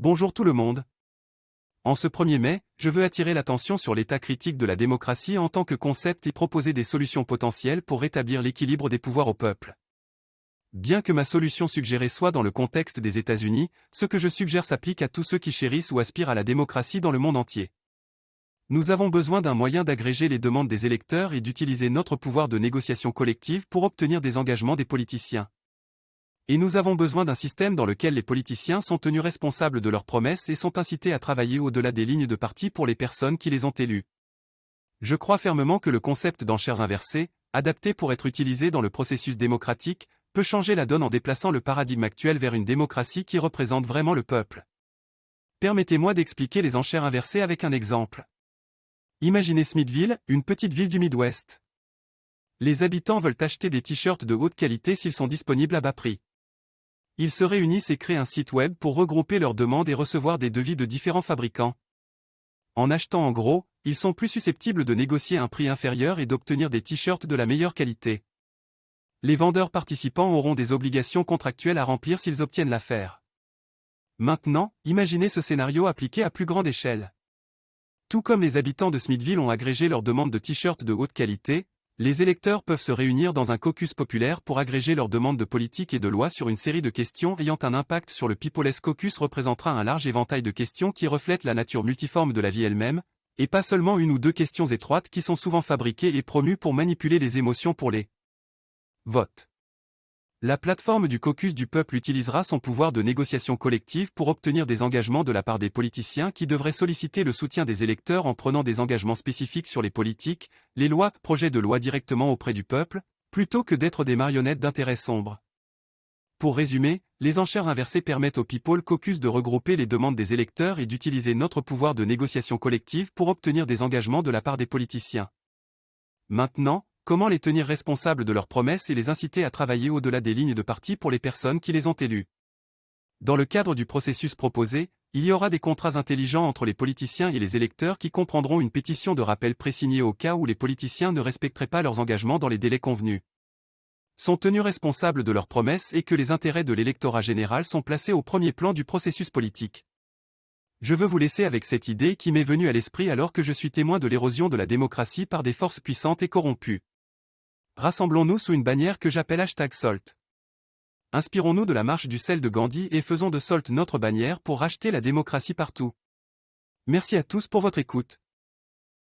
Bonjour tout le monde. En ce 1er mai, je veux attirer l'attention sur l'état critique de la démocratie en tant que concept et proposer des solutions potentielles pour rétablir l'équilibre des pouvoirs au peuple. Bien que ma solution suggérée soit dans le contexte des États-Unis, ce que je suggère s'applique à tous ceux qui chérissent ou aspirent à la démocratie dans le monde entier. Nous avons besoin d'un moyen d'agréger les demandes des électeurs et d'utiliser notre pouvoir de négociation collective pour obtenir des engagements des politiciens. Et nous avons besoin d'un système dans lequel les politiciens sont tenus responsables de leurs promesses et sont incités à travailler au-delà des lignes de parti pour les personnes qui les ont élus. Je crois fermement que le concept d'enchères inversées, adapté pour être utilisé dans le processus démocratique, peut changer la donne en déplaçant le paradigme actuel vers une démocratie qui représente vraiment le peuple. Permettez-moi d'expliquer les enchères inversées avec un exemple. Imaginez Smithville, une petite ville du Midwest. Les habitants veulent acheter des t-shirts de haute qualité s'ils sont disponibles à bas prix. Ils se réunissent et créent un site web pour regrouper leurs demandes et recevoir des devis de différents fabricants. En achetant en gros, ils sont plus susceptibles de négocier un prix inférieur et d'obtenir des t-shirts de la meilleure qualité. Les vendeurs participants auront des obligations contractuelles à remplir s'ils obtiennent l'affaire. Maintenant, imaginez ce scénario appliqué à plus grande échelle. Tout comme les habitants de Smithville ont agrégé leurs demandes de t-shirts de haute qualité, les électeurs peuvent se réunir dans un caucus populaire pour agréger leurs demandes de politique et de loi sur une série de questions ayant un impact sur le People's Caucus représentera un large éventail de questions qui reflètent la nature multiforme de la vie elle-même, et pas seulement une ou deux questions étroites qui sont souvent fabriquées et promues pour manipuler les émotions pour les votes. La plateforme du caucus du peuple utilisera son pouvoir de négociation collective pour obtenir des engagements de la part des politiciens qui devraient solliciter le soutien des électeurs en prenant des engagements spécifiques sur les politiques, les lois, projets de loi directement auprès du peuple, plutôt que d'être des marionnettes d'intérêts sombres. Pour résumer, les enchères inversées permettent au People Caucus de regrouper les demandes des électeurs et d'utiliser notre pouvoir de négociation collective pour obtenir des engagements de la part des politiciens. Maintenant, comment les tenir responsables de leurs promesses et les inciter à travailler au-delà des lignes de parti pour les personnes qui les ont élus? Dans le cadre du processus proposé, il y aura des contrats intelligents entre les politiciens et les électeurs qui comprendront une pétition de rappel présignée au cas où les politiciens ne respecteraient pas leurs engagements dans les délais convenus. Sont tenus responsables de leurs promesses et que les intérêts de l'électorat général sont placés au premier plan du processus politique. Je veux vous laisser avec cette idée qui m'est venue à l'esprit alors que je suis témoin de l'érosion de la démocratie par des forces puissantes et corrompues. Rassemblons-nous sous une bannière que j'appelle #Salt. Inspirons-nous de la marche du sel de Gandhi et faisons de Salt notre bannière pour racheter la démocratie partout. Merci à tous pour votre écoute.